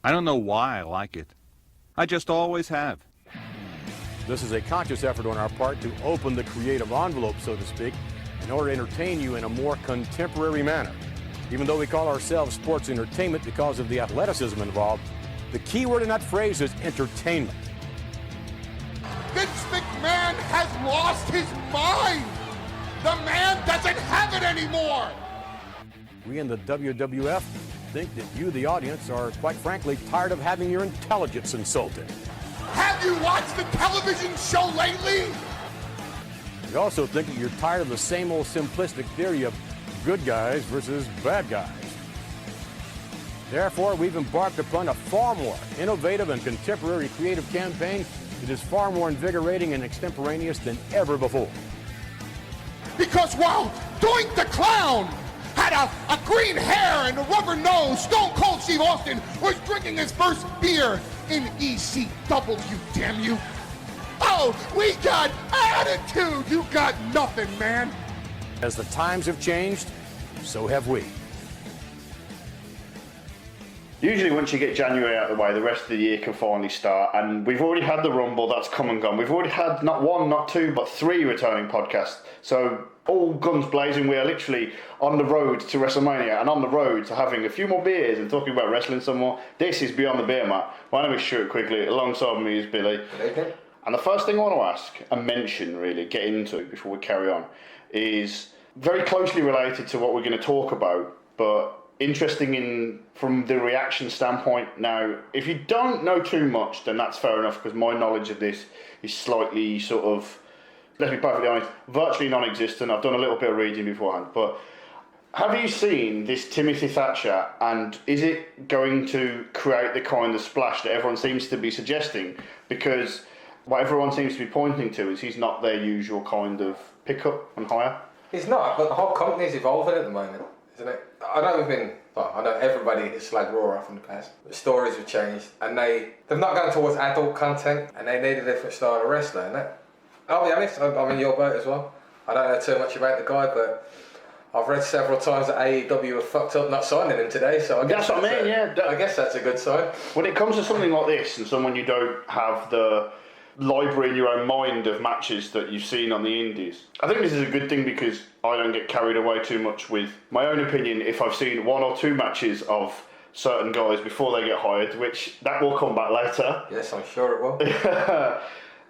I don't know why I like it. I just always have. This is a conscious effort on our part to open the creative envelope, so to speak, in order to entertain you in a more contemporary manner. Even though we call ourselves sports entertainment because of the athleticism involved, the key word in that phrase is entertainment. Vince McMahon has lost his mind. The man doesn't have it anymore. We in the WWF think that you, the audience, are quite frankly tired of having your intelligence insulted. Have you watched the television show lately? We also think that you're tired of the same old simplistic theory of good guys versus bad guys. Therefore, we've embarked upon a far more innovative and contemporary creative campaign that is far more invigorating and extemporaneous than ever before. Because while Doink the Clown had a green hair and a rubber nose, Stone Cold Steve Austin was drinking his first beer in ECW, damn you. Oh, we got attitude. You got nothing, man. As the times have changed, so have we. Usually once you get January out of the way, the rest of the year can finally start, and we've already had the Rumble, that's come and gone. We've already had not one, not two, but 3 returning podcasts. So all guns blazing, we are literally on the road to WrestleMania and on the road to having a few more beers and talking about wrestling some more. This is Beyond the Beermat. My name is Stuart Quigley, alongside me is Billy. Okay. And the first thing I want to ask and mention, really, get into before we carry on, is very closely related to what we're going to talk about, but interesting from the reaction standpoint. Now, if you don't know too much, then that's fair enough, because my knowledge of this is slightly sort of, let's be perfectly honest, virtually non-existent. I've done a little bit of reading beforehand, but have you seen this Timothy Thatcher, and is it going to create the kind of splash that everyone seems to be suggesting? Because what everyone seems to be pointing to is he's not their usual kind of pickup and hire. He's not, but the whole company's evolving at the moment, isn't it? I know everybody has slagged Raw off in the past. The stories have changed, and they've not gone towards adult content, and they need a different style of wrestler, and that. I'll be honest, I'm in your boat as well. I don't know too much about the guy, but I've read several times that AEW have fucked up not signing him today, so I guess that's what I mean, yeah. I guess that's a good sign. When it comes to something like this, and someone you don't have the library in your own mind of matches that you've seen on the indies, I think this is a good thing, because I don't get carried away too much with my own opinion if I've seen 1 or 2 matches of certain guys before they get hired, which that will come back later. Yes, I'm sure it will.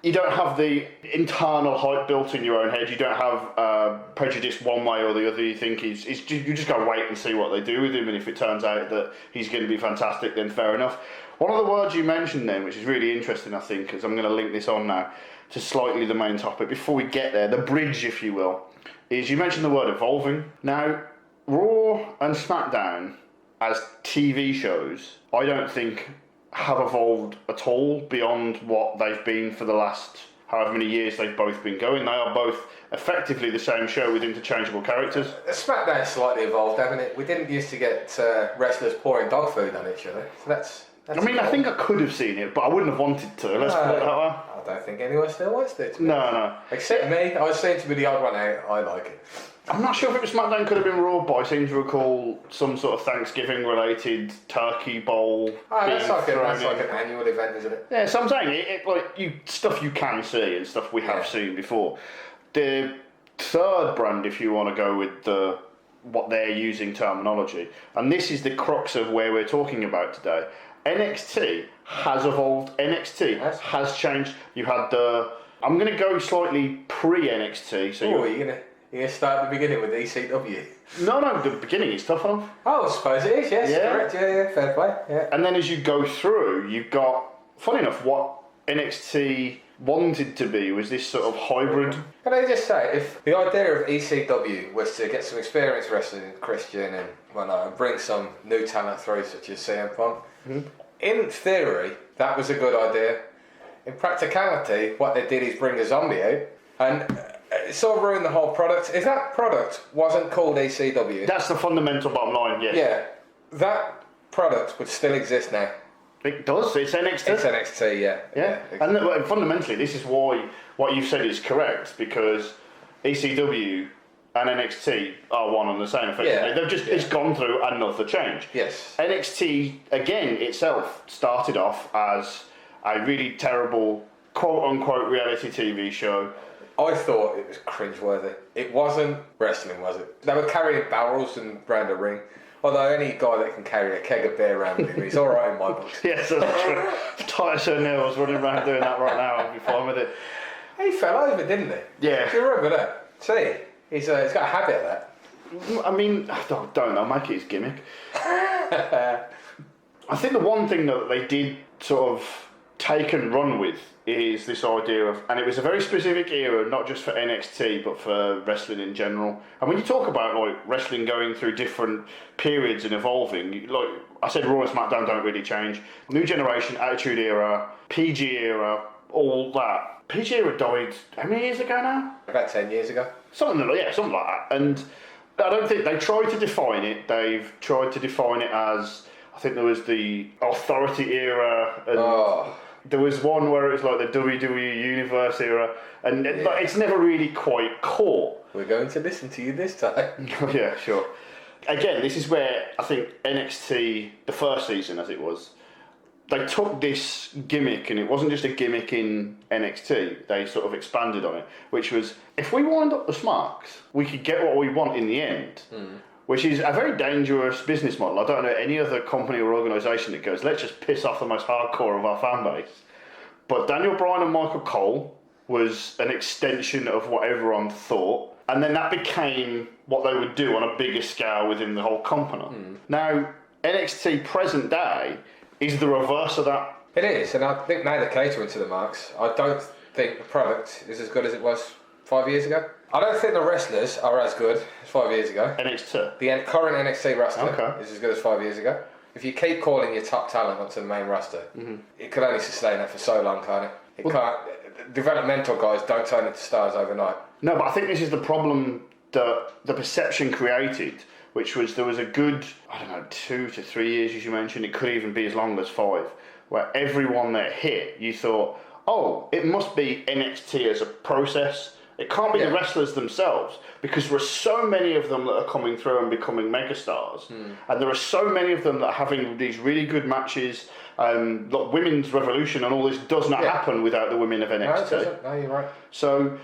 You don't have the internal hype built in your own head. You don't have prejudice one way or the other. You think you just got to wait and see what they do with him, and if it turns out that he's going to be fantastic, then fair enough. One of the words you mentioned then, which is really interesting, I think, because I'm going to link this on now to slightly the main topic, before we get there, the bridge, if you will, is you mentioned the word evolving. Now, Raw and SmackDown as TV shows, I don't think have evolved at all beyond what they've been for the last however many years they've both been going. They are both effectively the same show with interchangeable characters. SmackDown's slightly evolved, haven't it? We didn't used to get wrestlers pouring dog food on each other, so that's I mean, I think I could have seen it, but I wouldn't have wanted to. Let's put it that way. I don't think anyone still wants to. No. Except me. I seem to be the odd one out. I like it. I'm not sure if it was SmackDown, could have been Raw, but I seem to recall some sort of Thanksgiving-related turkey bowl. That's like an annual event, isn't it? Yeah, so I'm saying, stuff you can see and stuff we have seen before. The third brand, if you want to go with what they're using terminology, and this is the crux of where we're talking about today, NXT has evolved, NXT has changed. You had I'm going to go slightly pre-NXT. So you're going to start at the beginning with ECW? No, the beginning is tough enough. Oh, I suppose it is, yes. Yeah. Correct, yeah, fair play. Yeah. And then as you go through, you've got, funny enough, what NXT wanted to be was this sort of hybrid. Can I just say, if the idea of ECW was to get some experience wrestling Christian and bring some new talent through, such as CM Punk, in theory, that was a good idea. In practicality, what they did is bring a zombie out, and it sort of ruined the whole product. If that product wasn't called ECW... That's the fundamental bottom line, yes. Yeah, that product would still exist now. It does, it's NXT. It's NXT, yeah. Yeah, and fundamentally, this is why what you've said is correct, because ECW and NXT are one and the same, effectively. Yeah. They've just it's gone through another change. Yes. NXT, again, itself started off as a really terrible, quote-unquote, reality TV show. I thought it was cringeworthy. It wasn't wrestling, was it? They were carrying barrels and round a ring. Although any guy that can carry a keg of beer around with him, he's all right in my books. Yes, that's true. Titus O'Neill's running around doing that right now. I'll be fine with it. He fell over, didn't he? Yeah. Do you remember that? See, he's got a habit of that. I mean, I don't know, make it his gimmick. I think the one thing that they did sort of take and run with is this idea of, and it was a very specific era, not just for NXT, but for wrestling in general. And when you talk about like wrestling going through different periods and evolving, like I said, Raw and SmackDown don't really change. New Generation, Attitude Era, PG Era, all that. PG Era died how many years ago now? About 10 years ago. Something like that. And I don't think they tried to define it. They've tried to define it as, I think there was the Authority Era, and there was one where it was like the WWE Universe Era, and it's never really quite caught. We're going to listen to you this time. Yeah, sure. Again, this is where I think NXT, the first season as it was, they took this gimmick, and it wasn't just a gimmick in NXT, they sort of expanded on it, which was, if we wind up the Smarks, we could get what we want in the end. Which is a very dangerous business model. I don't know any other company or organisation that goes, let's just piss off the most hardcore of our fan base. But Daniel Bryan and Michael Cole was an extension of what everyone thought. And then that became what they would do on a bigger scale within the whole company. Now, NXT present day is the reverse of that. It is, and I think now they're catering to the marks. I don't think the product is as good as it was 5 years ago. I don't think the wrestlers are as good as 5 years ago. NXT? The current NXT roster Okay. is as good as 5 years ago. If you keep calling your top talent onto the main roster, it can only sustain that for so long, can't it? It can't. Developmental guys don't turn into stars overnight. No, but I think this is the problem that the perception created, which was there was a good, 2 to 3 years, as you mentioned, it could even be as long as 5, where everyone that hit, you thought, oh, it must be NXT as a process. It can't be the wrestlers themselves, because there are so many of them that are coming through and becoming megastars, and there are so many of them that are having these really good matches. Like Women's Revolution and all this does not happen without the women of NXT. No, it doesn't. No, you're right. So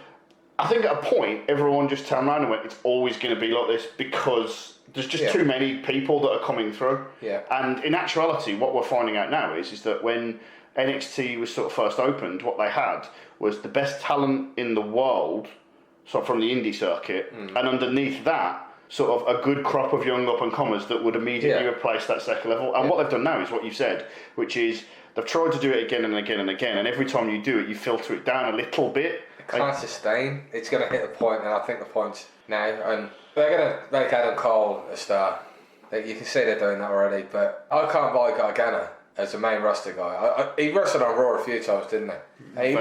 I think at a point, everyone just turned around and went, it's always going to be like this, because there's just too many people that are coming through. Yeah. And in actuality, what we're finding out now is that when NXT was sort of first opened, what they had was the best talent in the world, sort of from the indie circuit, and underneath that, sort of a good crop of young up-and-comers that would immediately replace that second level. And what they've done now is what you said, which is they've tried to do it again and again and again, and every time you do it, you filter it down a little bit. It can't sustain. It's going to hit a point, and I think the point's now, and they're going to make Adam Cole a star. You can see they're doing that already, but I can't buy Gargano as a main roster guy. He wrestled on Raw a few times, didn't he? He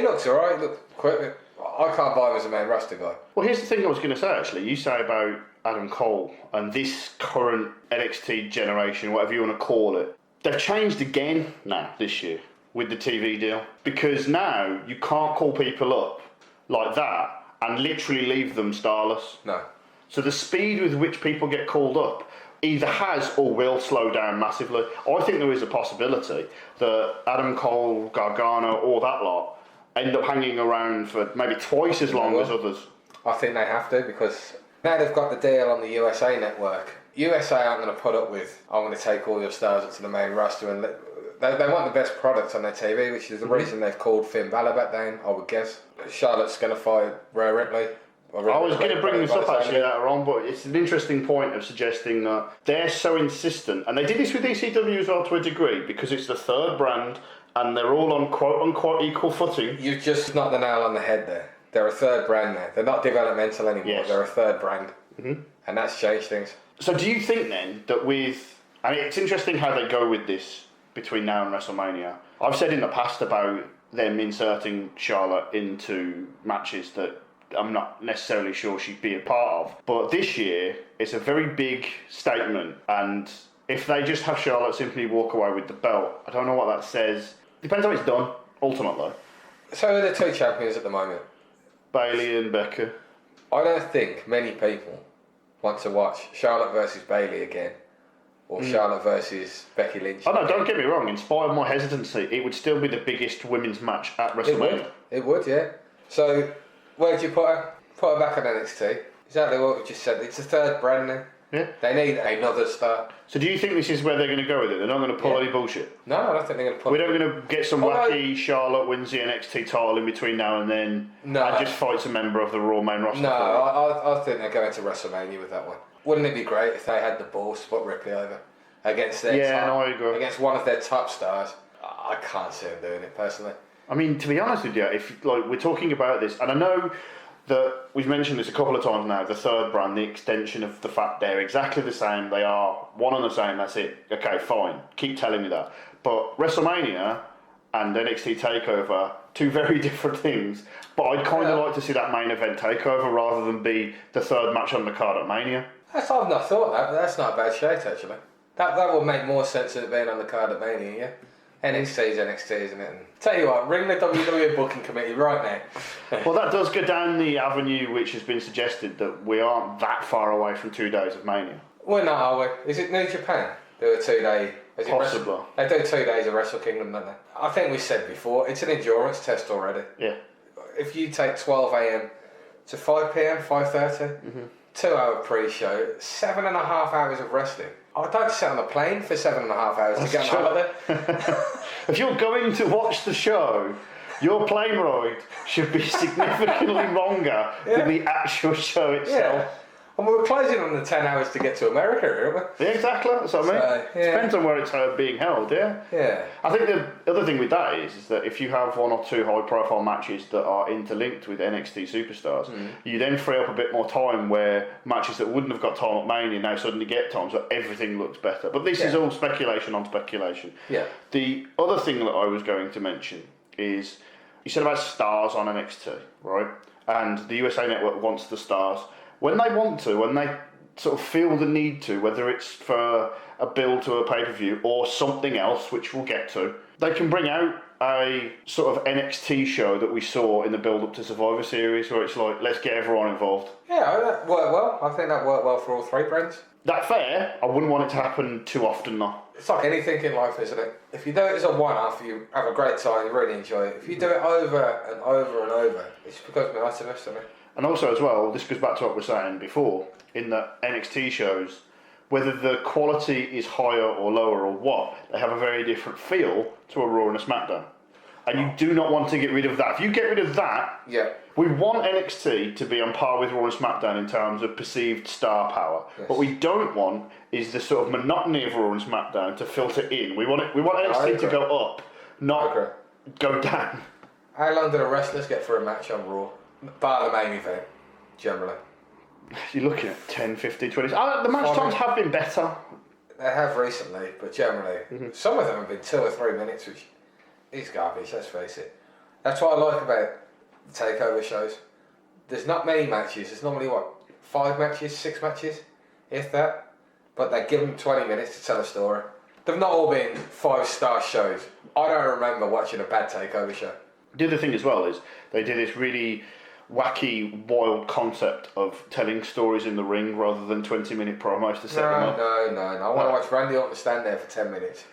looks alright, he looks quick. I can't buy him as a main roster guy. Well, here's the thing I was going to say, actually. You say about Adam Cole and this current NXT generation, whatever you want to call it. They've changed again now, this year, with the TV deal. Because now you can't call people up like that and literally leave them starless. No. So the speed with which people get called up either has or will slow down massively. I think there is a possibility that Adam Cole, Gargano, all that lot end up hanging around for maybe twice as long as others. I think they have to, because now they've got the deal on the USA network. USA aren't going to put up with, I'm going to take all your stars up to the main roster, and they want the best product on their TV, which is the reason they've called Finn Balor back down, I would guess. Charlotte's going to fight Rhea Ripley. I was going to bring this up actually later on, but it's an interesting point of suggesting that they're so insistent, and they did this with ECW as well to a degree, because it's the third brand and they're all on quote-unquote equal footing. You've just knocked the nail on the head there. They're a third brand now. They're not developmental anymore. Yes. They're a third brand. And that's changed things. So do you think then that with... I mean, it's interesting how they go with this between now and WrestleMania. I've said in the past about them inserting Charlotte into matches that I'm not necessarily sure she'd be a part of. But this year, it's a very big statement, and if they just have Charlotte simply walk away with the belt, I don't know what that says. Depends how it's done, ultimately. So who are the two champions at the moment? Bayley and Becca. I don't think many people want to watch Charlotte versus Bayley again, or Charlotte versus Becky Lynch. Oh no, don't get me wrong. In spite of my hesitancy, it would still be the biggest women's match at WrestleMania. It would, yeah. So, where do you put her? Put her back on NXT. Exactly what we just said. It's the third brand now. Yeah. They need another star. So do you think this is where they're going to go with it? They're not going to pull any bullshit? No, I don't think they're going to pull. We're not going to get some wacky Charlotte wins the NXT title in between now and then and just fights a member of the Raw main roster. No, I think they're going to WrestleMania with that one. Wouldn't it be great if they had the balls to put Ripley over against their I agree. against one of their top stars? I can't see them doing it personally. I mean, to be honest with you, if we're talking about this, and I know that we've mentioned this a couple of times now, the third brand, the extension of the fact they're exactly the same, they are one and the same, that's it. Okay, fine, keep telling me that. But WrestleMania and NXT TakeOver, two very different things, but I'd kind of like to see that main event TakeOver rather than be the third match on the card at Mania. I've not thought that, but that's not a bad shade actually. That would make more sense than it being on the card at Mania, yeah? NXT's NXT, isn't it? And tell you what, ring the WWE booking committee right now. Well, that does go down the avenue which has been suggested that we aren't that far away from 2 days of Mania. We're not, are we? Is it New Japan? Do a 2 day. Possibly. They do 2 days of Wrestle Kingdom, don't they? I think we said before, it's an endurance test already. Yeah. If you take 12 a.m. to 5 p.m, 5:30, 2 hour pre-show, 7.5 hours of wrestling. I don't sit on a plane for 7.5 hours to get on holiday. If you're going to watch the show, your plane ride should be significantly longer than the actual show itself. Yeah. And we were closing on the 10 hours to get to America, aren't we? Yeah, exactly. That's what I mean. Depends on where it's being held, yeah? Yeah. I think the other thing with that is that if you have one or two high-profile matches that are interlinked with NXT superstars, you then free up a bit more time where matches that wouldn't have got time at Mania now suddenly get time, so everything looks better. But this is all speculation on speculation. Yeah. The other thing that I was going to mention is, you said about stars on NXT, right? And the USA Network wants the stars. When they want to, when they sort of feel the need to, whether it's for a build to a pay-per-view or something else, which we'll get to, they can bring out a sort of NXT show that we saw in the build-up to Survivor Series, where it's like, let's get everyone involved. Yeah, that worked well. I think that worked well for all three brands. That's fair. I wouldn't want it to happen too often, though. It's like anything in life, isn't it? If you do it as a one-off, you have a great time, you really enjoy it. If you do it over and over and over, it's because of nice, isn't it? And also as well, this goes back to what we were saying before, in that NXT shows, whether the quality is higher or lower or what, they have a very different feel to a Raw and a SmackDown. And you do not want to get rid of that. If you get rid of that, we want NXT to be on par with Raw and SmackDown in terms of perceived star power. Yes. What we don't want is the sort of monotony of Raw and SmackDown to filter in. We want NXT to go up, not go down. How long do the wrestlers get for a match on Raw? Bar the main event, generally. You're looking at 10, 15, 20... the match times have been better. They have recently, but generally, some of them have been 2 or 3 minutes, which is garbage, let's face it. That's what I like about the TakeOver shows. There's not many matches, there's normally, 5 matches, 6 matches, if that. But they give them 20 minutes to tell a story. They've not all been 5-star shows. I don't remember watching a bad TakeOver show. The other thing as well is, they did this really wacky, wild concept of telling stories in the ring rather than 20-minute promos to set them up. No. I want to watch Randy Orton stand there for 10 minutes,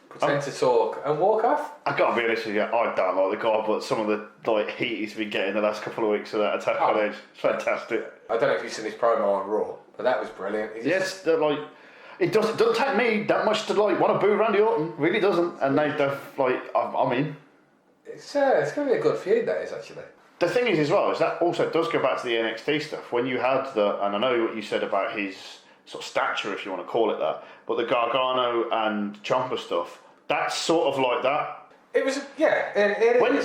pretend to talk, and walk off. I gotta be honest with you, I don't like the guy, but some of the heat he's been getting the last couple of weeks of that attack on Edge, it's fantastic. I don't know if you've seen his promo on Raw, but that was brilliant. Yes, it doesn't take me that much to want to boo Randy Orton, really doesn't, and I'm in. It's going to be a good few days actually. The thing is as well, is that also does go back to the NXT stuff. When you had and I know what you said about his sort of stature, if you want to call it that, but the Gargano and Ciampa stuff, that's sort of like that. It was,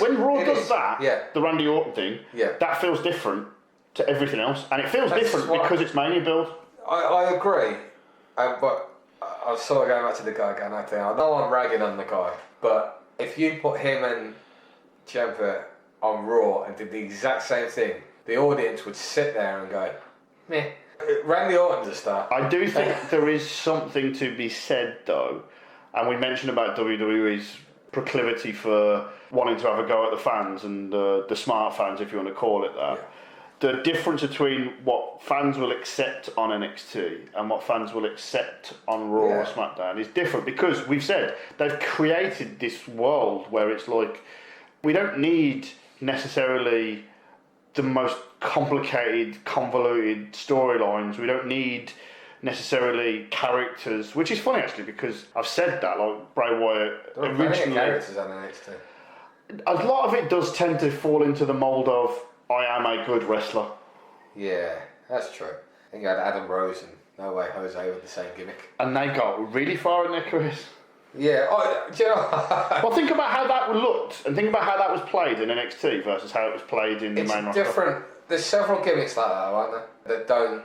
When Raw does that, the Randy Orton thing, that feels different to everything else, and it feels different because it's Mania build. I agree, but I'm sort of going back to the Gargano thing. I know I'm ragging on the guy, but if you put him and Ciampa on Raw and did the exact same thing, the audience would sit there and go, meh. Randy Orton's a star. I do think there is something to be said though, and we mentioned about WWE's proclivity for wanting to have a go at the fans and the smart fans, if you want to call it that. the difference between what fans will accept on NXT and what fans will accept on Raw or SmackDown is different, because we've said they've created this world where it's like, we don't need necessarily the most complicated, convoluted storylines. We don't need necessarily characters, which is funny actually, because I've said that, like Bray Wyatt There are originally. characters on NXT. A lot of it does tend to fall into the mould of, I am a good wrestler. Yeah, that's true. I think you had Adam Rose and No Way Jose with the same gimmick. And they got really far in their careers. Yeah, do you know? Well, think about how that looked, and think about how that was played in NXT versus how it was played in the main roster. It's different. There's several gimmicks like that, aren't there, that don't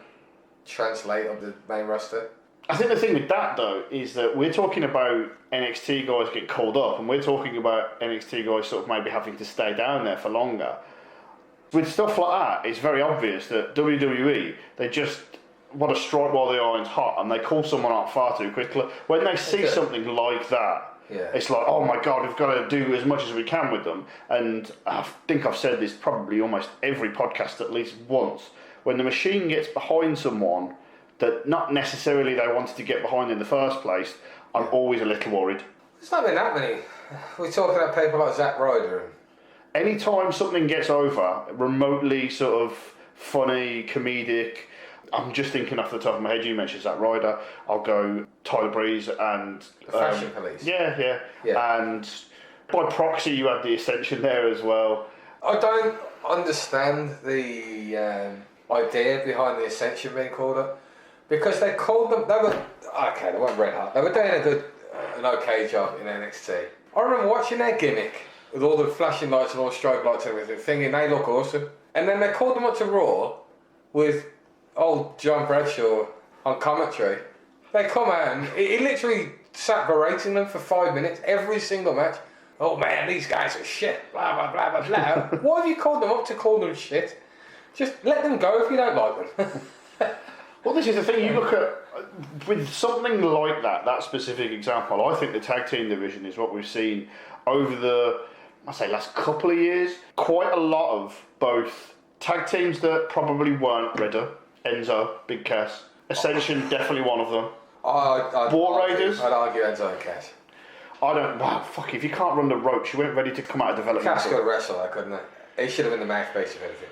translate on the main roster. I think the thing with that, though, is that we're talking about NXT guys get called up, and we're talking about NXT guys sort of maybe having to stay down there for longer. With stuff like that, it's very obvious that WWE, they just want to strike while the iron's hot, and they call someone up far too quickly. When they see something like that, it's like, oh my God, we've got to do as much as we can with them. And I think I've said this probably almost every podcast at least once. When the machine gets behind someone that not necessarily they wanted to get behind in the first place, I'm always a little worried. There's not been that many. We're talking about people like Zack Ryder. Anytime something gets over, remotely sort of funny, comedic, I'm just thinking off the top of my head, you mentioned Zack Ryder, I'll go Tyler Breeze and... The Fashion Police. Yeah. And by proxy, you had the Ascension there as well. I don't understand the idea behind the Ascension being called up, because they called them... They weren't Red Hot. They were doing an okay job in NXT. I remember watching their gimmick with all the flashing lights and all strobe lights and everything, thinking they look awesome. And then they called them up to Raw with old John Bradshaw on commentary. They come out and he literally sat berating them for 5 minutes every single match. Oh man, these guys are shit, blah blah blah blah blah. Why have you called them up to call them shit? Just let them go if you don't like them. Well, this is the thing, you look at, with something like that specific example, I think the tag team division is what we've seen over the, last couple of years. Quite a lot of both tag teams that probably weren't Redder, Enzo, Big Cass, Ascension, definitely one of them. War Raiders. I'd argue Enzo and Cass. If you can't run the ropes, you weren't ready to come out of developmental. Cass could wrestle, couldn't he? He should have been the mouthpiece of anything.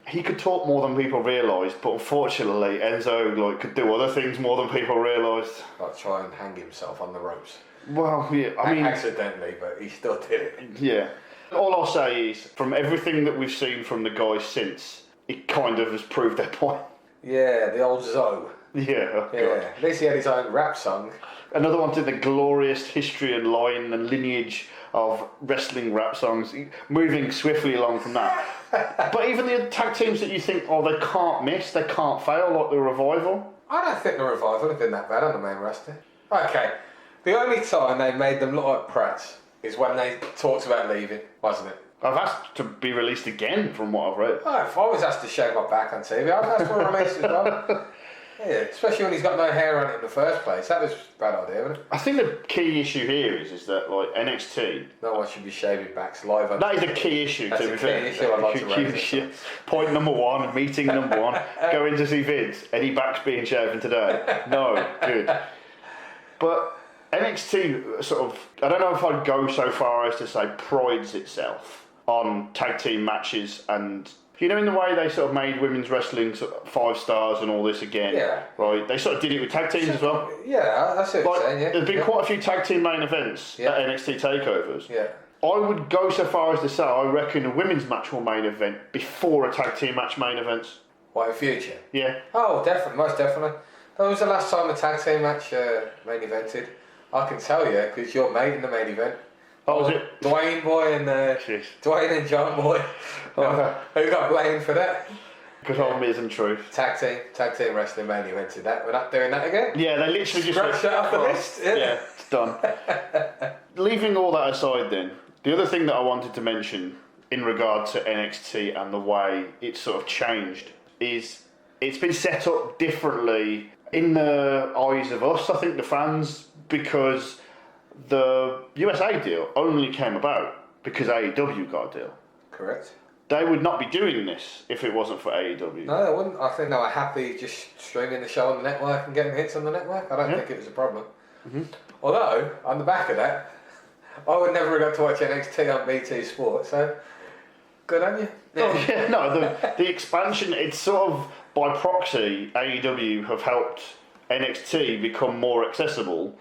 He could talk more than people realised, but unfortunately Enzo could do other things more than people realised. Like try and hang himself on the ropes. Well, yeah, I mean... Accidentally, but he still did it. Yeah. All I'll say is, from everything that we've seen from the guys since, it kind of has proved their point. Yeah, the old Zoe. Yeah, God. At least he had his own rap song. Another one to the glorious history and line and lineage of wrestling rap songs, moving swiftly along from that. But even the tag teams that you think, they can't miss, they can't fail, like the Revival. I don't think the Revival have been that bad on the main roster. Okay, the only time they made them look like prats is when they talked about leaving, wasn't it? I've asked to be released again, from what I've read. Oh, if I was asked to shave my back on TV, I'd ask for a release as well. Yeah, especially when he's got no hair on it in the first place. That was a bad idea, wasn't it? I think the key issue here is that, NXT... No one should be shaving backs live on That is a key issue, That's to be a key fair. issue I'd like to raise. Point number one, meeting number one, going to see Vince. Any backs being shaven today? No, good. But NXT sort of... I don't know if I'd go so far as to say prides itself on tag team matches and... in the way they sort of made women's wrestling sort of 5 stars and all this again, right? They sort of did it with tag teams as well. Yeah, that's what you're saying, yeah. There's been quite a few tag team main events at NXT takeovers. Yeah. I would go so far as to say I reckon a women's match will main event before a tag team match main events. What, in future? Yeah. Oh, definitely, most definitely. When was the last time a tag team match main evented? I can tell you, because you're mate in the main event. Oh, was it? Dwayne Boy and Dwayne and John Boy. Who got blamed for that? Because I'm Miz and Truth. Tag team wrestling main evented that. We're not doing that again. Yeah, they literally just scratch that off the list. Yeah, it's done. Leaving all that aside, then, the other thing that I wanted to mention in regard to NXT and the way it's sort of changed is it's been set up differently in the eyes of us, I think, the fans, because the USA deal only came about because AEW got a deal. Correct. they would not be doing this if it wasn't for AEW. No, they wouldn't. I think they were happy just streaming the show on the network and getting hits on the network. I don't think it was a problem. Mm-hmm. Although, on the back of that, I would never have got to watch NXT on BT Sport, so good on you. Oh, yeah, no, the expansion, it's sort of, by proxy, AEW have helped NXT become more accessible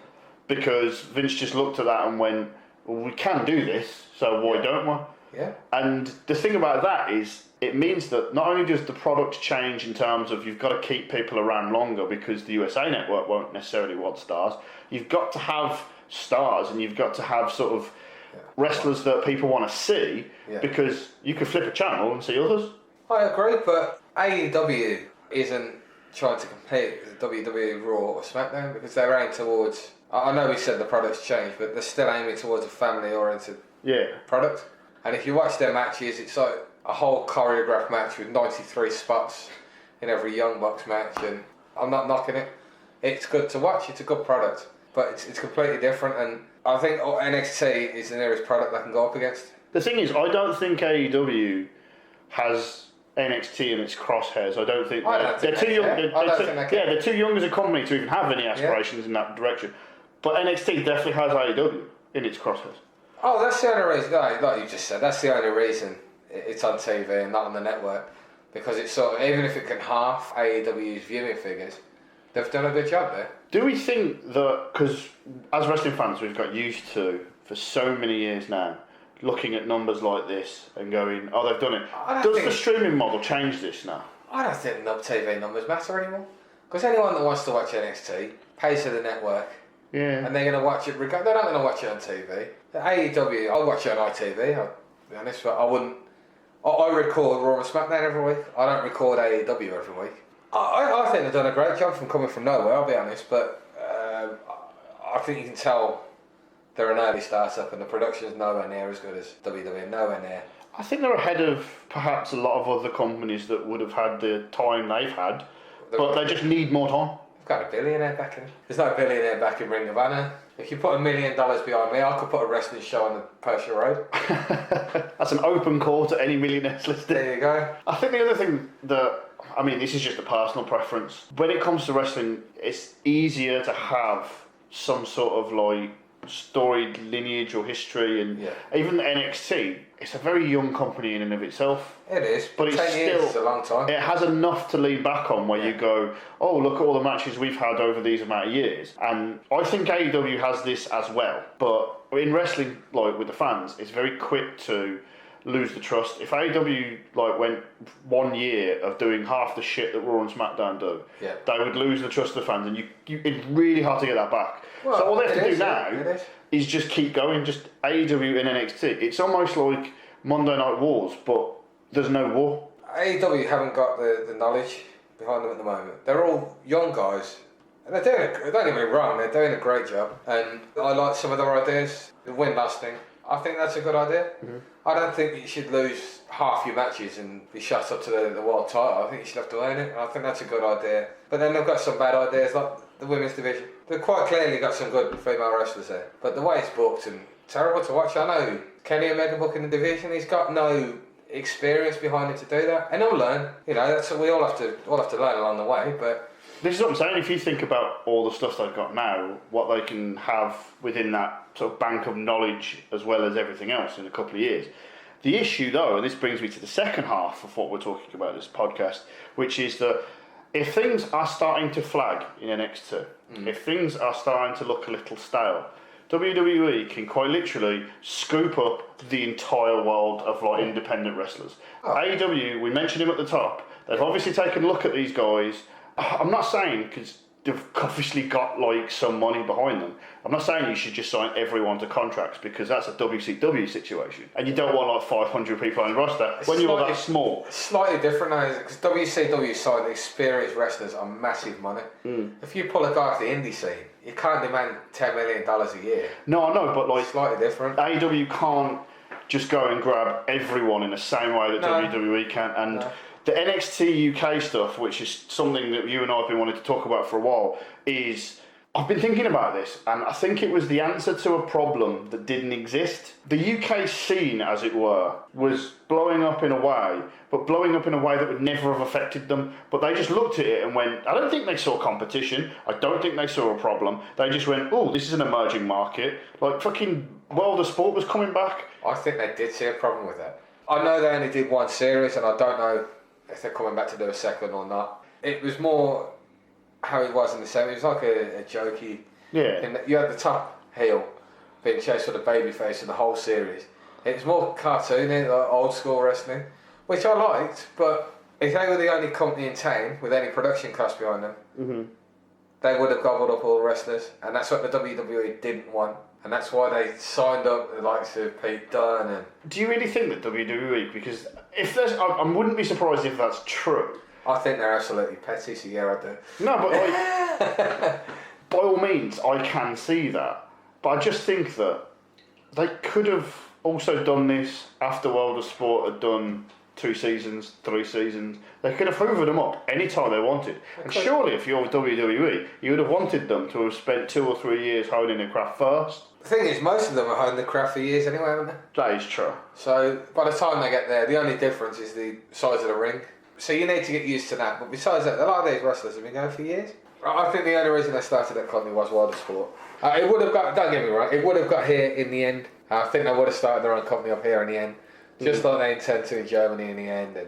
because Vince just looked at that and went, well, we can do this, so why don't we? Yeah. And the thing about that is, it means that not only does the product change in terms of you've got to keep people around longer because the USA Network won't necessarily want stars, you've got to have stars and you've got to have sort of wrestlers that people want to see because you could flip a channel and see others. I agree, but AEW isn't trying to compete with WWE Raw or SmackDown because they're aimed towards, I know we said the product's changed, but they're still aiming towards a family-oriented product. And if you watch their matches, it's like a whole choreographed match with 93 spots in every Young Bucks match, and I'm not knocking it. It's good to watch, it's a good product, but it's completely different, and I think NXT is the nearest product I can go up against. The thing is, I don't think AEW has NXT in its crosshairs. I don't think they're too young. They're too young as a company to even have any aspirations in that direction. But NXT definitely has AEW in its crosshairs. Oh, that's the only reason. Like you just said, that's the only reason it's on TV and not on the network. Because it's sort of, even if it can half AEW's viewing figures, they've done a good job there. Do we think that, because as wrestling fans we've got used to for so many years now, looking at numbers like this and going, oh, they've done it. Does the streaming model change this now? I don't think TV numbers matter anymore. Because anyone that wants to watch NXT pays for the network. Yeah. And they're going to watch it, they're not going to watch it on TV. The AEW, I'll watch it on ITV, I'll be honest, but I wouldn't. I record Raw and SmackDown every week. I don't record AEW every week. I think they've done a great job from coming from nowhere, I'll be honest, but I think you can tell they're an early startup and the production's nowhere near as good as WWE, nowhere near. I think they're ahead of perhaps a lot of other companies that would have had the time they've had, but they just need more time. They've got a billionaire backing. There's no billionaire backing Ring of Honor. If you put $1 million behind me, I could put a wrestling show on the Persia Road. That's an open call to any millionaires listening. There you go. I think the other thing that, I mean, this is just a personal preference. When it comes to wrestling, it's easier to have some sort of like storied lineage or history, and even NXT, it's a very young company in and of itself. It is, but it's 10 years is a long time. It has enough to lean back on where you go, oh, look at all the matches we've had over these amount of years. And I think AEW has this as well, but in wrestling, like with the fans, it's very quick to lose the trust. If AEW like went 1 year of doing half the shit that Raw and SmackDown do, they would lose the trust of the fans, and it's really hard to get that back. Well, so all they have to do now is just keep going, just AEW and NXT. It's almost like Monday Night Wars, but there's no war. AEW haven't got the knowledge behind them at the moment. They're all young guys, and they're doing don't get me wrong, they're doing a great job, and I like some of their ideas. The win-loss thing, I think that's a good idea. Mm-hmm. I don't think you should lose half your matches and be shut up to the world title. I think you should have to earn it, and I think that's a good idea. But then they've got some bad ideas, like the women's division. They've quite clearly got some good female wrestlers there, but the way it's booked and terrible to watch. I know Kenny Omega booking the division. He's got no experience behind him to do that, and he'll learn. You know, that's we all have to learn along the way. But this is what I'm saying. If you think about all the stuff they've got now, what they can have within that sort of bank of knowledge as well as everything else in a couple of years. The issue, though, and this brings me to the second half of what we're talking about in this podcast, which is that if things are starting to flag in NXT, if things are starting to look a little stale, WWE can quite literally scoop up the entire world of like independent wrestlers. AEW, we mentioned him at the top, they've obviously taken a look at these guys. I'm not saying, because they've obviously got like some money behind them, I'm not saying you should just sign everyone to contracts, because that's a WCW situation, and you don't want like 500 people on the roster when you're that small. It's slightly different now, because WCW signed experienced wrestlers on massive money. If you pull a guy off the indie scene, you can't demand $10 million a year. No, I know, but like slightly different. AEW can't just go and grab everyone in the same way that WWE can, and the NXT UK stuff, which is something that you and I have been wanting to talk about for a while, is I've been thinking about this, and I think it was the answer to a problem that didn't exist. The UK scene, as it were, was blowing up in a way, but blowing up in a way that would never have affected them. But they just looked at it and went, I don't think they saw competition. I don't think they saw a problem. They just went, oh, this is an emerging market. Like, fucking World of Sport was coming back. I think they did see a problem with that. I know they only did one series, and I don't know if they're coming back to do a second or not. It was more how it was in the 70s. It was like a jokey. Yeah. You had the top heel being chased with a baby face in the whole series. It was more cartoony, like old school wrestling, which I liked, but if they were the only company in town with any production cost behind them, they would have gobbled up all the wrestlers, and that's what the WWE didn't want. And that's why they signed up the likes of Pete Dunne. And do you really think that WWE, because if there's, I wouldn't be surprised if that's true. I think they're absolutely petty, so yeah, I do. No, but like, by all means, I can see that. But I just think that they could have also done this after World of Sport had done 2 seasons, 3 seasons. They could have hoovered them up anytime they wanted. And surely, if you're WWE, you would have wanted them to have spent 2 or 3 years honing their craft first. The thing is, most of them have honed the craft for years anyway, haven't they? That is true. So by the time they get there, the only difference is the size of the ring. So you need to get used to that. But besides that, a lot of these wrestlers have been going for years. I think the only reason they started that company was World of Sport. It would have got, don't get me wrong, it would have got here in the end. I think they would have started their own company up here in the end. Just like they intend to in Germany in the end. And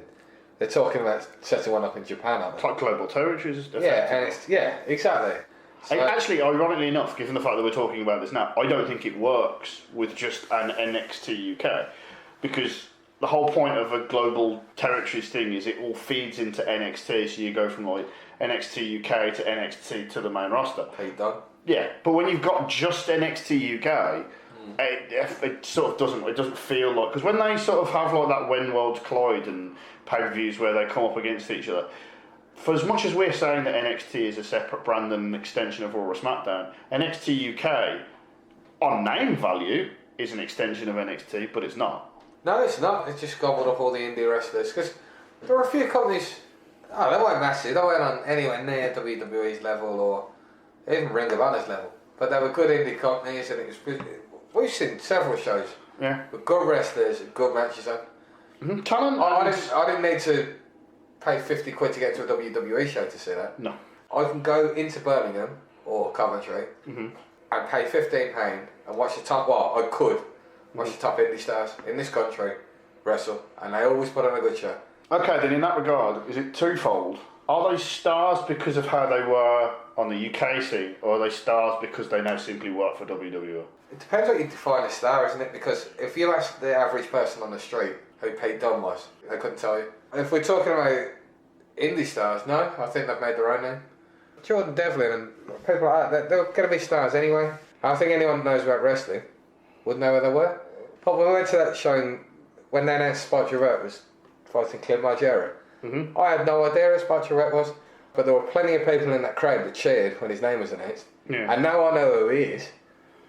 they're talking about setting one up in Japan, aren't they? It's like global territories. Yeah, and exactly. So, actually, ironically enough, given the fact that we're talking about this now, I don't think it works with just an NXT UK, because the whole point of a global territories thing is it all feeds into NXT, so you go from like NXT UK to NXT to the main roster. Pete Dunne. Yeah, but when you've got just NXT UK, it sort of doesn't feel like, because when they sort of have like that when worlds collide and pay-per-views where they come up against each other, for as much as we're saying that NXT is a separate brand and an extension of Raw or SmackDown, NXT UK, on name value, is an extension of NXT, but it's not. No, it's not. It's just gobbled up all the indie wrestlers. Because there were a few companies, they weren't massive. They weren't on anywhere near WWE's level or even Ring of Honor's level. But they were good indie companies, and we've seen several shows with good wrestlers and good matches on. Talent. I didn't need to pay 50 quid to get to a WWE show to see that. No. I can go into Birmingham or Coventry and pay £15 and watch the top. Well, I could watch the top indie stars in this country wrestle, and they always put on a good show. Okay, then in that regard, is it twofold? Are they stars because of how they were on the UK scene, or are they stars because they now simply work for WWE? It depends what you define as star, isn't it? Because if you ask the average person on the street who Pete Dunne was, they couldn't tell you. If we're talking about indie stars, no, I think they've made their own name. Jordan Devlin and people like that, they're going to be stars anyway. I think anyone that knows about wrestling would know where they were. But when we went to that show, when they announced Spike Jarrett was fighting Clint Margera, I had no idea who Spike Jarrett was, but there were plenty of people in that crowd that cheered when his name was announced. Yeah. And now I know who he is,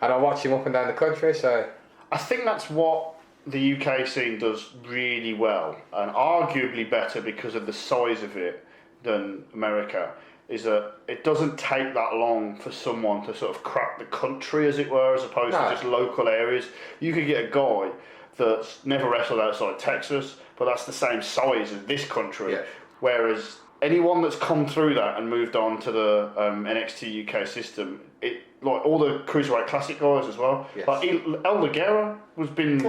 and I watch him up and down the country, so... I think that's what the UK scene does really well, and arguably better because of the size of it than America, is that it doesn't take that long for someone to sort of crack the country, as it were, as opposed to just local areas. You could get a guy that's never wrestled outside Texas, but that's the same size as this country, whereas anyone that's come through that and moved on to the NXT UK system, like all the Cruiserweight Classic guys as well. Yes. Like El Ligero has been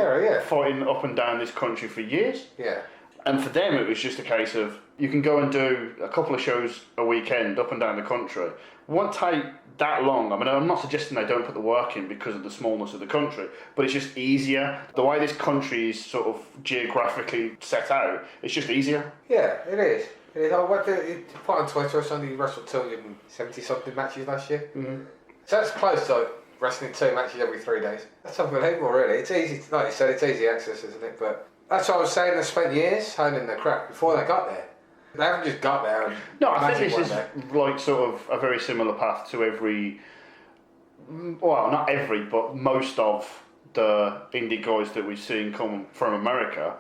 fighting up and down this country for years. Yeah. And for them, it was just a case of, you can go and do a couple of shows a weekend up and down the country. It won't take that long. I mean, I'm not suggesting they don't put the work in because of the smallness of the country, but it's just easier. The way this country is sort of geographically set out, it's just easier. Yeah, it is. I went to put on Twitter or something, he wrestled 270-something matches last year. So that's close to wrestling 2 matches every 3 days. That's unbelievable, really. It's easy, like you said, it's easy access, isn't it? But that's what I was saying, they spent years honing their craft before they got there. They haven't just got there and... No, I think this is like sort of a very similar path to every... Well, not every, but most of the indie guys that we've seen come from America.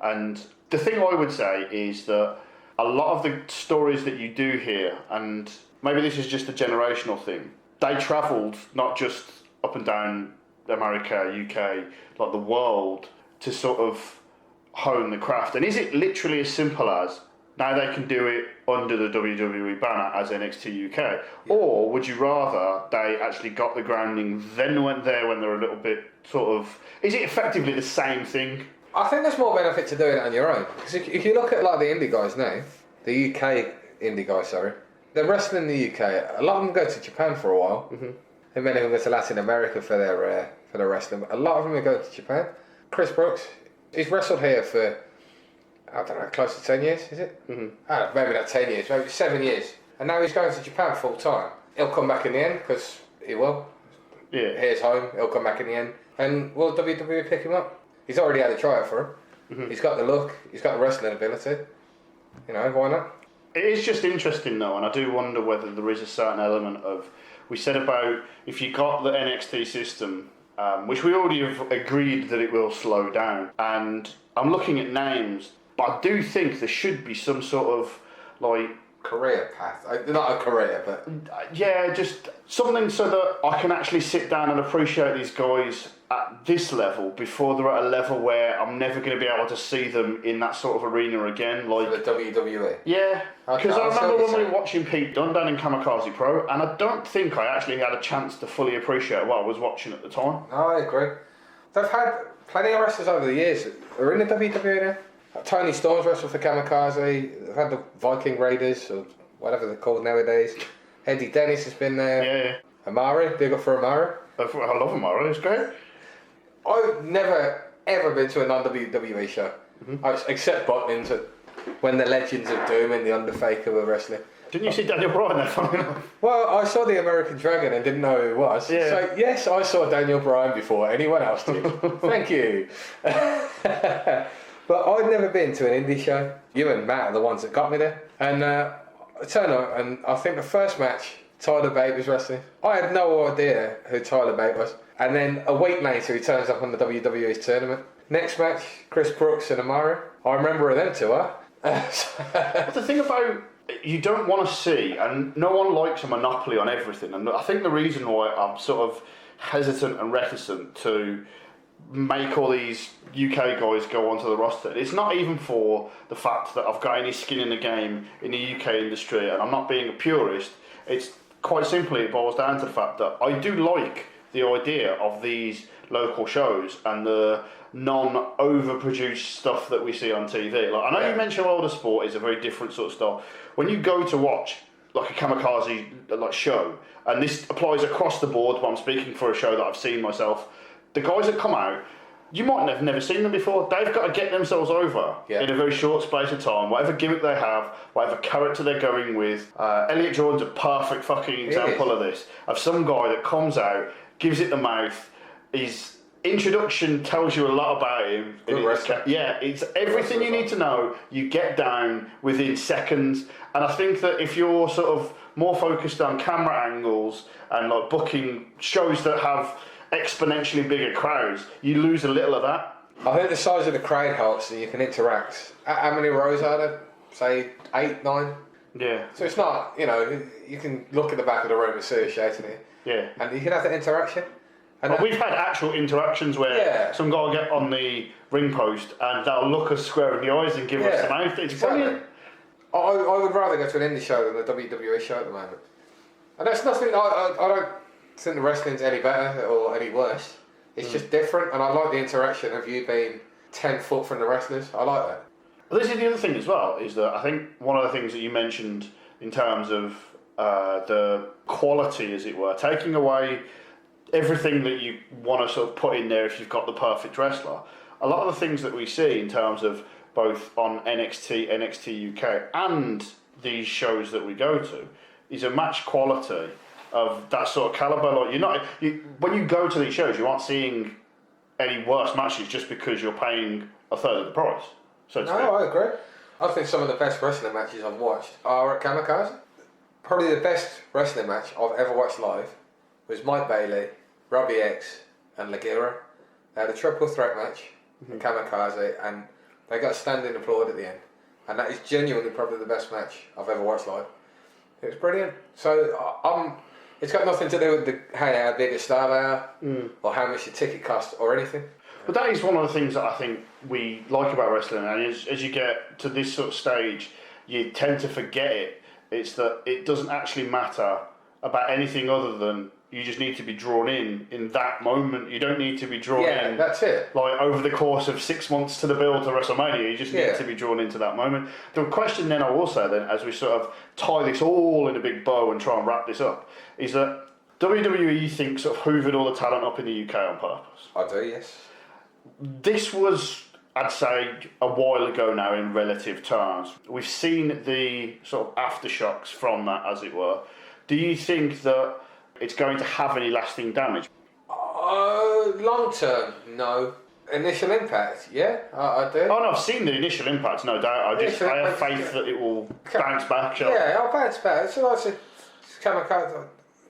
And the thing I would say is that a lot of the stories that you do hear, and maybe this is just a generational thing, they travelled not just up and down America, UK, like the world, to sort of hone the craft. And is it literally as simple as now they can do it under the WWE banner as NXT UK? Or would you rather they actually got the grounding, then went there when they're a little bit sort of... Is it effectively the same thing? I think there's more benefit to doing it on your own. Because if you look at like the indie guys now, the UK indie guys, sorry, they're wrestling in the UK. A lot of them go to Japan for a while. Mm-hmm. And many of them go to Latin America for their wrestling. But a lot of them go to Japan. Chris Brooks, he's wrestled here for... I don't know, close to 10 years, is it? Mm-hmm. I don't know, maybe not 10 years, maybe 7 years. And now he's going to Japan full time. He'll come back in the end, because he will. Yeah. Here's home, he'll come back in the end. And will WWE pick him up? He's already had a tryout for him. Mm-hmm. He's got the look, he's got the wrestling ability. You know, why not? It is just interesting though, and I do wonder whether there is a certain element of... We said about if you got the NXT system, which we already have agreed that it will slow down, and I'm looking at names... But I do think there should be some sort of, like... career path. Not a career, but... Yeah, just something so that I can actually sit down and appreciate these guys at this level before they're at a level where I'm never going to be able to see them in that sort of arena again. Like for the WWE? Yeah, because I remember when we were watching Pete Dunne down in Kamikaze Pro, and I don't think I actually had a chance to fully appreciate what I was watching at the time. No, I agree. They've had plenty of wrestlers over the years that are in the WWE now. Tony Storm's wrestled for Kamikaze. They've had the Viking Raiders, or whatever they're called nowadays. Eddie Dennis has been there. Yeah. Amari, big up for Amari. I love Amari, it's great. I've never, ever been to a non-WWE show. Mm-hmm. Except Butlins, when the Legends of Doom and the Undertaker were wrestling. Didn't you see Daniel Bryan there? Well, I saw the American Dragon and didn't know who he was. Yeah. So, yes, I saw Daniel Bryan before anyone else did. Thank you. But I'd never been to an indie show. You and Matt are the ones that got me there. And I turned up, and I think the first match, Tyler Bate was wrestling. I had no idea who Tyler Bate was. And then a week later, he turns up on the WWE's tournament. Next match, Chris Brooks and Amari. I remember them two, huh? But the thing about... You don't want to see, and no one likes a monopoly on everything. And I think the reason why I'm sort of hesitant and reticent to make all these UK guys go onto the roster, it's not even for the fact that I've got any skin in the game in the UK industry and I'm not being a purist. It's quite simply, it boils down to the fact that I do like the idea of these local shows and the non-overproduced stuff that we see on TV. Like, I know you mentioned World of Sport is a very different sort of style. When you go to watch like a Kamikaze like show, and this applies across the board, but I'm speaking for a show that I've seen myself, the guys that come out, you might have never seen them before. They've got to get themselves over in a very short space of time. Whatever gimmick they have, whatever character they're going with. Elliot Jordan's a perfect fucking example of this. Of some guy that comes out, gives it the mouth, his introduction tells you a lot about him. It's everything you need to know. You get down within seconds. And I think that if you're sort of more focused on camera angles and like booking shows that have exponentially bigger crowds, you lose a little of that. I think the size of the crowd helps and you can interact. How many rows are there? Say 8, 9? Yeah. So it's not, you can look at the back of the room and see a shouting it. Yeah. And you can have that interaction. And we've had actual interactions where some guy will get on the ring post and they'll look us square in the eyes and give us the mouth. It's brilliant. I would rather go to an indie show than a WWE show at the moment. And that's nothing, I don't think the wrestling's any better or any worse. It's just different, and I like the interaction of you being 10 foot from the wrestlers. I like that. Well, this is the other thing as well, is that I think one of the things that you mentioned in terms of the quality, as it were, taking away everything that you want to sort of put in there if you've got the perfect wrestler. A lot of the things that we see in terms of both on NXT, NXT UK, and these shows that we go to, is a match quality of that sort of caliber. Like when you go to these shows, you aren't seeing any worse matches just because you're paying a third of the price. So I agree. I think some of the best wrestling matches I've watched are at Kamikaze. Probably the best wrestling match I've ever watched live was Mike Bailey, Robbie X, and Laguerre. They had a triple threat match in Kamikaze, and they got standing applaud at the end. And that is genuinely probably the best match I've ever watched live. It was brilliant. So It's got nothing to do with how big a star they are, or how much the ticket costs, or anything. But that is one of the things that I think we like about wrestling, and as you get to this sort of stage, you tend to forget it. It's that it doesn't actually matter about anything other than you just need to be drawn in that moment. You don't need to be drawn in. Yeah, that's it. Like over the course of 6 months to the build to WrestleMania, you just need to be drawn into that moment. The question then I will say then, as we sort of tie this all in a big bow and try and wrap this up, is that WWE think sort of hoovered all the talent up in the UK on purpose. I do, yes. This was, I'd say, a while ago now in relative terms. We've seen the sort of aftershocks from that, as it were. Do you think that it's going to have any lasting damage? Long term, no. Initial impact, yeah, I do. Oh no, I've seen the initial impact, no doubt. I have faith that it will bounce back. Yeah, I'll bounce back. It's like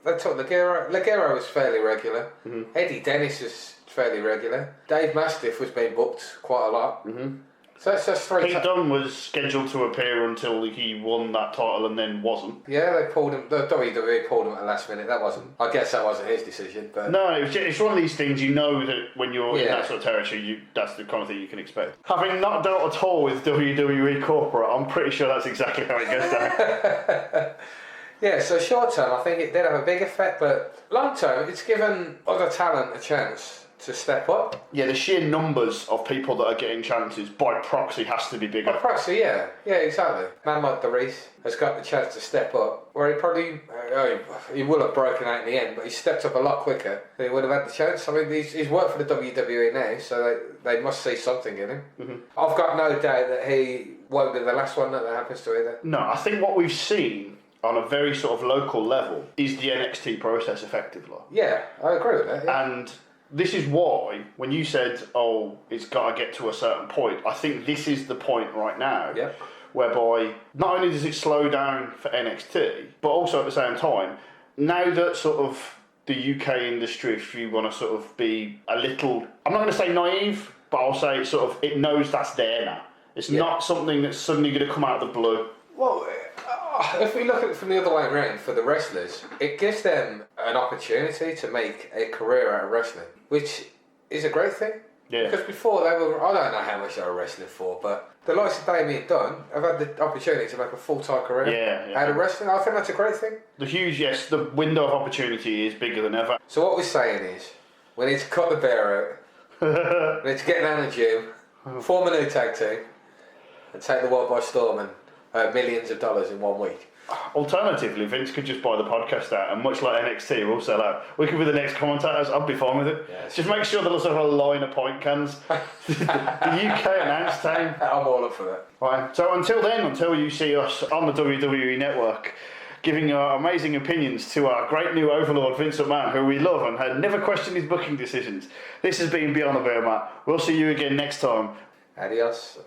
they took Ligero. Ligero was fairly regular. Mm-hmm. Eddie Dennis was fairly regular. Dave Mastiff was being booked quite a lot. Mm-hmm. So that's three. Pete Dunne was scheduled to appear until he won that title and then wasn't. Yeah, they pulled him. The WWE pulled him at the last minute. I guess that wasn't his decision. But no, it's one of these things. You know that when you're in that sort of territory, that's the kind of thing you can expect. Having not dealt at all with WWE corporate, I'm pretty sure that's exactly how it goes down. Yeah, so short term, I think it did have a big effect, but long term, it's given other talent a chance to step up. Yeah, the sheer numbers of people that are getting chances by proxy has to be bigger. By proxy, yeah, exactly. Man like DeReiss has got the chance to step up, where he probably he will have broken out in the end, but he stepped up a lot quicker than he would have had the chance. I mean, he's worked for the WWE now, so they must see something in him. Mm-hmm. I've got no doubt that he won't be the last one that happens to either. No, I think what we've seen on a very sort of local level is the NXT process effectively. Yeah, I agree with that. Yeah. And this is why, when you said, it's got to get to a certain point, I think this is the point right now, whereby not only does it slow down for NXT, but also at the same time, now that sort of the UK industry, if you want to sort of be a little, I'm not going to say naive, but I'll say it knows that's there now. It's not something that's suddenly going to come out of the blue. Well, if we look at it from the other way around, for the wrestlers, it gives them an opportunity to make a career out of wrestling, which is a great thing. Yeah. Because before I don't know how much they were wrestling for, but the likes of Damien Dunn have had the opportunity to make a full-time career out of wrestling. I think that's a great thing. The window of opportunity is bigger than ever. So what we're saying is, we need to cut the bear out, we need to get down the gym, form a new tag team, and take the world by storm and millions of dollars in 1 week. Alternatively, Vince could just buy the podcast out, and much like NXT, we'll sell out. We could be the next commentators. I'd be fine with it. Yes. Just make sure there's a line of point cans. the UK announce time. I'm all up for that. Right. So until you see us on the WWE Network, giving our amazing opinions to our great new overlord Vince McMahon, who we love and had never questioned his booking decisions. This has been Beyond the Beermat. We'll see you again next time. Adios.